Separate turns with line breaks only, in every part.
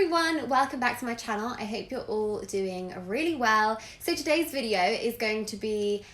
everyone, welcome back to my channel. I hope you're all doing really well. So today's video is going to be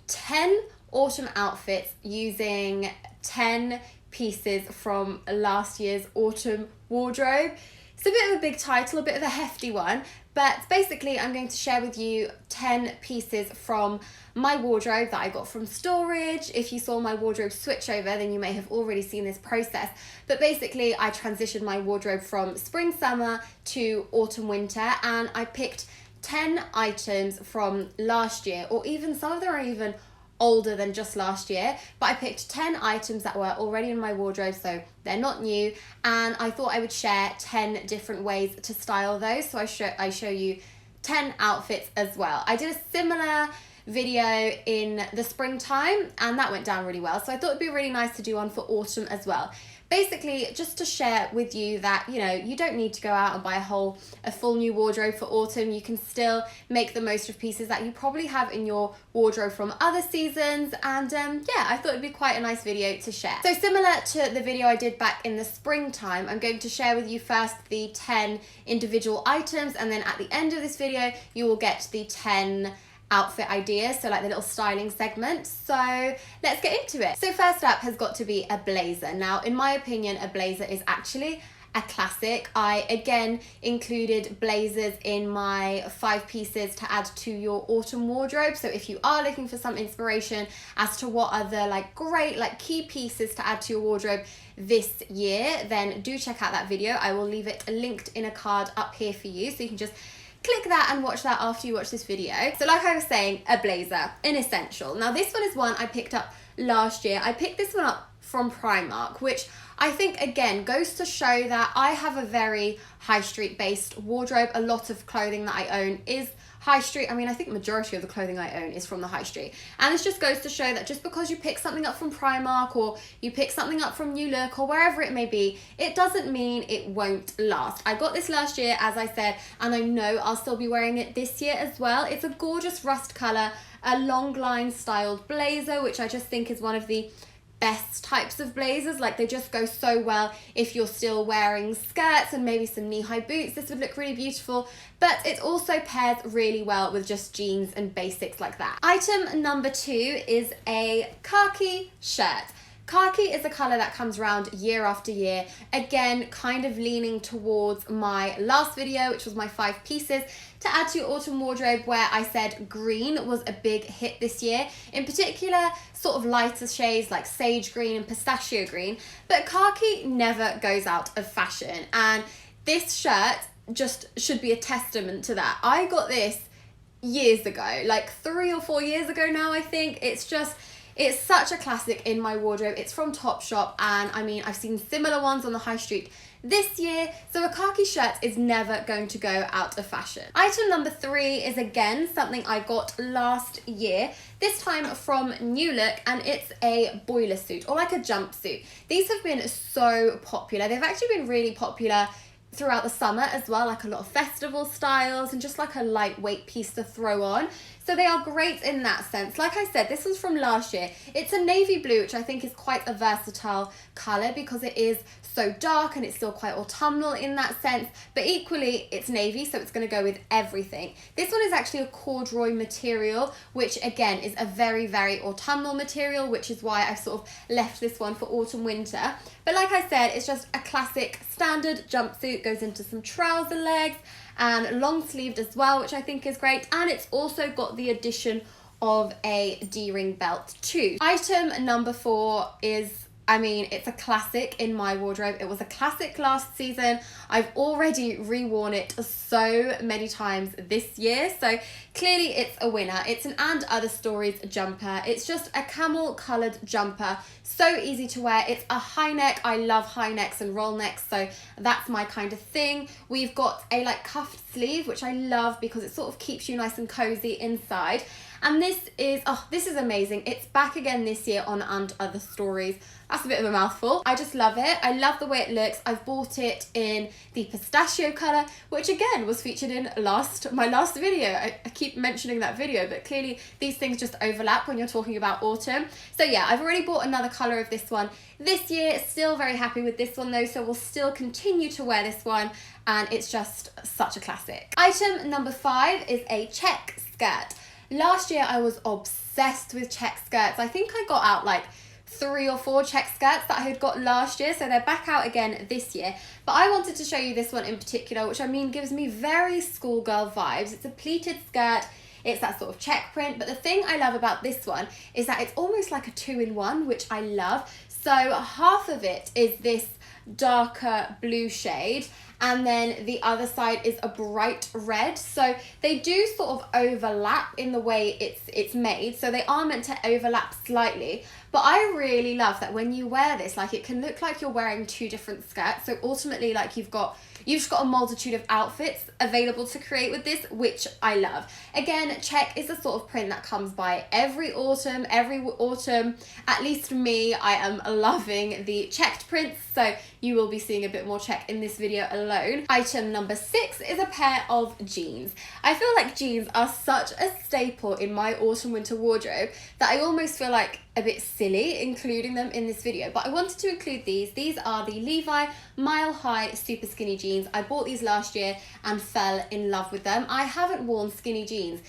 10 autumn outfits using 10 pieces from last year's autumn wardrobe. It's a bit of a big title, a bit of a hefty one, but basically I'm going to share with you 10 pieces from my wardrobe that I got from storage. If you saw my wardrobe switch over, then you may have already seen this process. But basically I transitioned my wardrobe from spring, summer to autumn, winter, and I picked 10 items from last year, or even some of them are even older than just last year, but I picked 10 items that were already in my wardrobe, so they're not new, and I thought I would share 10 different ways to style those, so I show you 10 outfits as well. I did a similar video in the springtime and that went down really well, so I thought it'd be really nice to do one for autumn as well. Basically, just to share with you that, you know, you don't need to go out and buy a full new wardrobe for autumn. You can still make the most of pieces that you probably have in your wardrobe from other seasons, and yeah, I thought it'd be quite a nice video to share. So similar to the video I did back in the springtime, I'm going to share with you first the 10 individual items, and then at the end of this video you will get the 10 outfit ideas, so like the little styling segment. So let's get into it. So first up has got to be a blazer. Now in my opinion, a blazer is actually a classic. I again included blazers in my 5 pieces to add to your autumn wardrobe. So if you are looking for some inspiration as to what are the great key pieces to add to your wardrobe this year, then do check out that video. I will leave it linked in a card up here for you, so you can just click that and watch that after you watch this video. So like I was saying, a blazer, an essential. Now this one is one I picked up last year. I picked this one up from Primark, which I think again goes to show that I have a very high street based wardrobe. A lot of clothing that I own is high street. I mean, I think majority of the clothing I own is from the high street. And this just goes to show that just because you pick something up from Primark or you pick something up from New Look or wherever it may be, it doesn't mean it won't last. I got this last year, as I said, and I know I'll still be wearing it this year as well. It's a gorgeous rust color, a long line styled blazer, which I just think is one of the best types of blazers. Like, they just go so well if you're still wearing skirts and maybe some knee-high boots. This would look really beautiful, but it also pairs really well with just jeans and basics like that. Item number 2 is a khaki shirt. Khaki is a colour that comes around year after year. Again, kind of leaning towards my last video, which was my 5 pieces to add to your autumn wardrobe, where I said green was a big hit this year. In particular, sort of lighter shades like sage green and pistachio green. But khaki never goes out of fashion, and this shirt just should be a testament to that. I got this years ago, like 3 or 4 years ago now, I think. It's such a classic in my wardrobe. It's from Topshop, and I mean, I've seen similar ones on the high street this year, so a khaki shirt is never going to go out of fashion. Item number 3 is again something I got last year, this time from New Look, and it's a boiler suit, or like a jumpsuit. These have been so popular. They've actually been really popular throughout the summer as well, like a lot of festival styles and just like a lightweight piece to throw on. So they are great in that sense. Like I said, this was from last year. It's a navy blue, which I think is quite a versatile colour because it is so dark and it's still quite autumnal in that sense, but equally it's navy, so it's going to go with everything. This one is actually a corduroy material, which again is a very, very autumnal material, which is why I've sort of left this one for autumn, winter. But like I said, it's just a classic standard jumpsuit, goes into some trouser legs and long sleeved as well, which I think is great. And it's also got the addition of a D-ring belt too. Item number 4 is, I mean, it's a classic in my wardrobe. It was a classic last season. I've already reworn it so many times this year, so clearly it's a winner. It's an And Other Stories jumper. It's just a camel coloured jumper. So easy to wear. It's a high neck. I love high necks and roll necks, so that's my kind of thing. We've got a cuffed sleeve, which I love because it sort of keeps you nice and cozy inside. And this is amazing. It's back again this year on And Other Stories. That's a bit of a mouthful. I just love it. I love the way it looks. I've bought it in the pistachio colour, which again was featured in my last video. I keep mentioning that video, but clearly these things just overlap when you're talking about autumn. So yeah, I've already bought another colour of this one this year. Still very happy with this one though, so we'll still continue to wear this one, and it's just such a classic. Item number 5 is a check skirt. Last year I was obsessed with check skirts. I think I got out like 3 or 4 check skirts that I had got last year, so they're back out again this year. But I wanted to show you this one in particular, which I mean gives me very schoolgirl vibes. It's a pleated skirt. It's that sort of check print, but the thing I love about this one is that it's almost like a 2-in-1, which I love. So half of it is this darker blue shade, and then the other side is a bright red. So they do sort of overlap in the way it's made, so they are meant to overlap slightly. But I really love that when you wear this, like, it can look like you're wearing 2 different skirts. So ultimately, like, you've just got a multitude of outfits available to create with this, which I love. Again, check is a sort of print that comes by every autumn. At least me, I am loving the checked prints, so you will be seeing a bit more check in this video alone. Item number 6 is a pair of jeans. I feel like jeans are such a staple in my autumn winter wardrobe that I almost feel like a bit silly including them in this video, but I wanted to include these. These are the Levi Mile High super skinny jeans. I bought these last year and fell in love with them. I haven't worn skinny jeans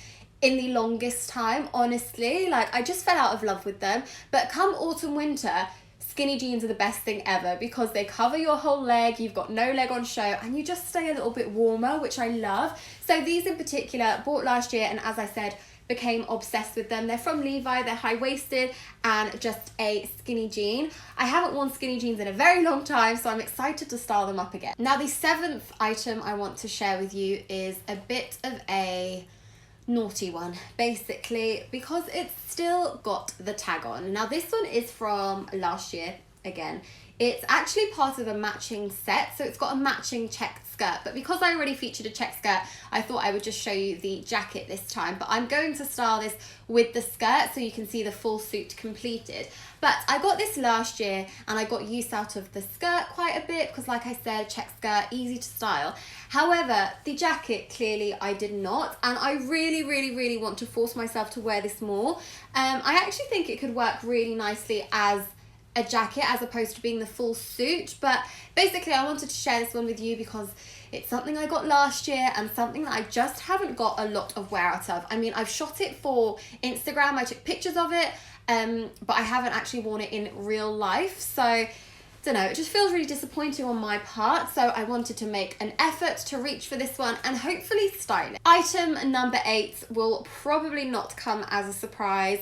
in the longest time, honestly. Like, I just fell out of love with them. But come autumn winter, skinny jeans are the best thing ever because they cover your whole leg, you've got no leg on show, and you just stay a little bit warmer, which I love. So these in particular, bought last year, and as I said, became obsessed with them. They're from Levi, they're high-waisted and just a skinny jean. I haven't worn skinny jeans in a very long time, so I'm excited to style them up again. Now, the 7th item I want to share with you is a bit of a naughty one, basically, because it's still got the tag on. Now, this one is from last year again. It's actually part of a matching set, so it's got a matching checked skirt, but because I already featured a checked skirt, I thought I would just show you the jacket this time. But I'm going to style this with the skirt so you can see the full suit completed. But I got this last year and I got use out of the skirt quite a bit because, like I said, checked skirt, easy to style. However, the jacket, clearly I did not, and I really want to force myself to wear this more. I actually think it could work really nicely as a jacket as opposed to being the full suit, but basically I wanted to share this one with you because it's something I got last year and something that I just haven't got a lot of wear out of. I mean, I've shot it for Instagram, I took pictures of it, but I haven't actually worn it in real life, so don't know, it just feels really disappointing on my part, so I wanted to make an effort to reach for this one and hopefully style it. Item number 8 will probably not come as a surprise.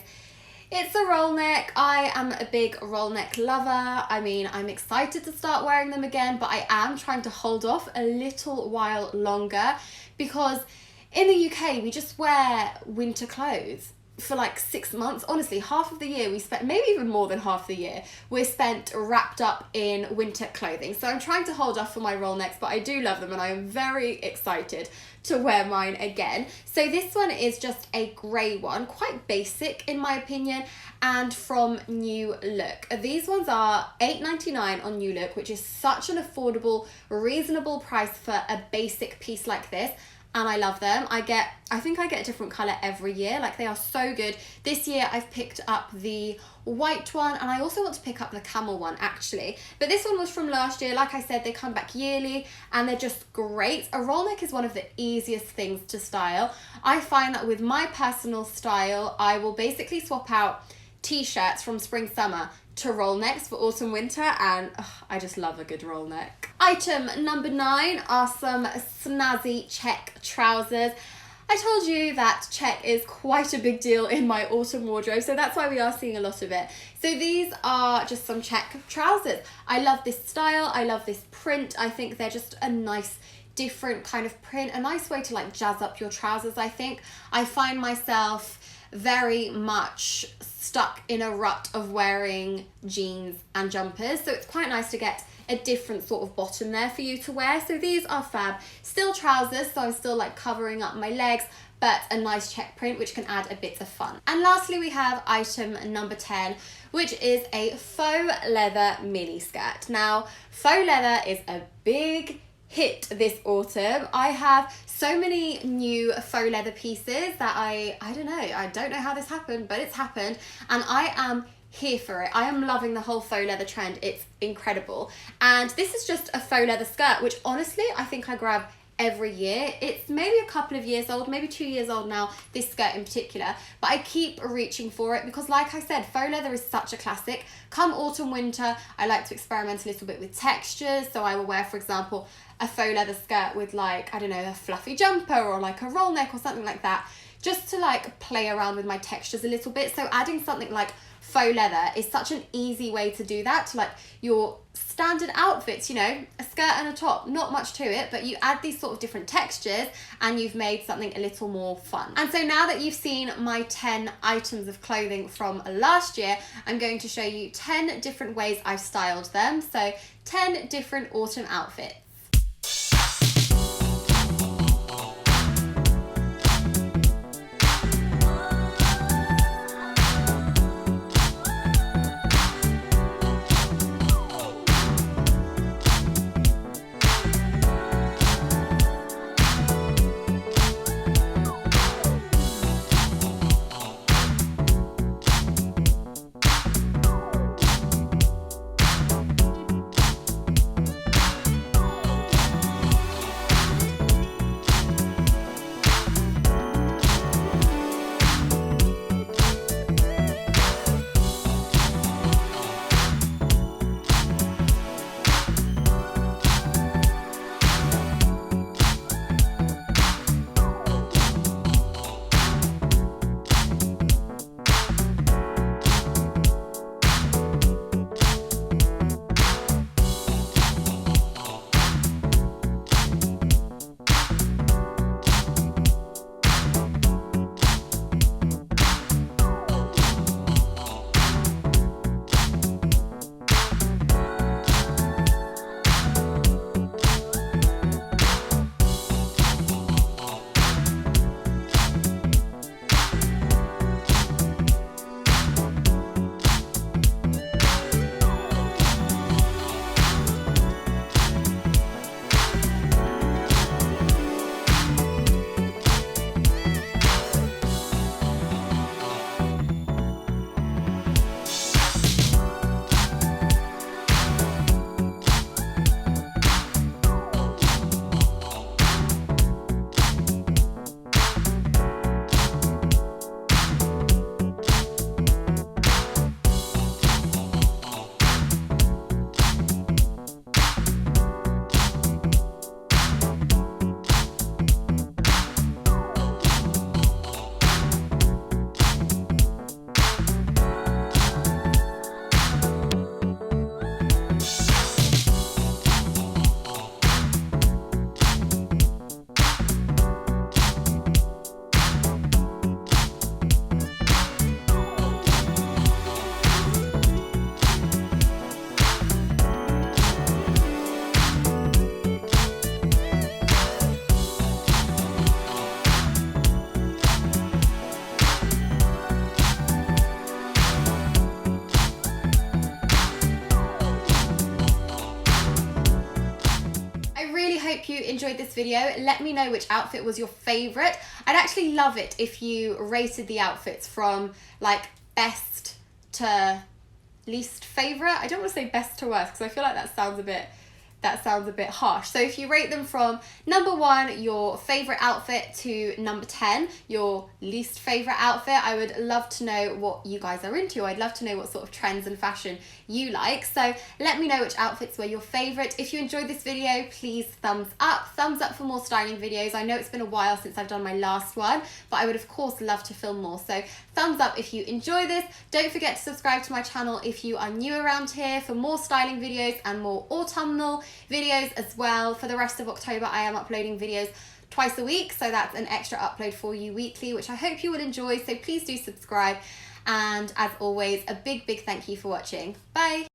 It's a roll neck. I am a big roll neck lover. I mean, I'm excited to start wearing them again, but I am trying to hold off a little while longer because in the UK, we just wear winter clothes for like 6 months. Honestly, half of the year we spent, maybe even more than half the year, we're spent wrapped up in winter clothing. So I'm trying to hold off for my roll necks, but I do love them and I am very excited to wear mine again. So this one is just a grey one, quite basic in my opinion, and from New Look. These ones are $8.99 on New Look, which is such an affordable, reasonable price for a basic piece like this. And I love them. I think I get a different colour every year. Like, they are so good. This year I've picked up the white one and I also want to pick up the camel one actually. But this one was from last year. Like I said, they come back yearly and they're just great. A roll neck is one of the easiest things to style. I find that with my personal style, I will basically swap out t-shirts from spring summer to roll necks for autumn winter, and I just love a good roll neck. Item number 9 are some snazzy check trousers. I told you that check is quite a big deal in my autumn wardrobe, so that's why we are seeing a lot of it. So these are just some check trousers. I love this style, I love this print. I think they're just a nice different kind of print, a nice way to like jazz up your trousers. I think I find myself very much stuck in a rut of wearing jeans and jumpers, so it's quite nice to get a different sort of bottom there for you to wear. So these are fab. Still trousers, so I'm still like covering up my legs, but a nice check print which can add a bit of fun. And lastly, we have item number 10, which is a faux leather mini skirt. Now, faux leather is a big hit this autumn. I have so many new faux leather pieces that I don't know how this happened, but it's happened, and I am here for it. I am loving the whole faux leather trend. It's incredible. And this is just a faux leather skirt, which honestly, I think I grab every year. It's maybe a couple of years old, maybe 2 years old now, this skirt in particular, but I keep reaching for it because, like I said, faux leather is such a classic. Come autumn, winter, I like to experiment a little bit with textures, so I will wear, for example, a faux leather skirt with like, I don't know, a fluffy jumper or like a roll neck or something like that, just to like play around with my textures a little bit. So adding something like faux leather is such an easy way to do that to like your standard outfits, you know, a skirt and a top, not much to it, but you add these sort of different textures and you've made something a little more fun. And so now that you've seen my 10 items of clothing from last year, I'm going to show you 10 different ways I've styled them. So 10 different autumn outfits.
hope you enjoyed this video. Let me know which outfit was your favorite. I'd actually love it if you rated the outfits from like best to least favorite. I don't want to say best to worst because I feel like that sounds a bit harsh. So if you rate them from number 1, your favorite outfit, to number 10, your least favorite outfit, I would love to know what you guys are into. I'd love to know what sort of trends and fashion you like. So let me know which outfits were your favorite. If you enjoyed this video, please thumbs up for more styling videos. I know it's been a while since I've done my last one, but I would of course love to film more. So thumbs up if you enjoy this. Don't forget to subscribe to my channel if you are new around here for more styling videos and more autumnal videos as well. For the rest of October, I am uploading videos twice a week, so that's an extra upload for you weekly, which I hope you will enjoy. So please do subscribe, and as always, a big thank you for watching. Bye.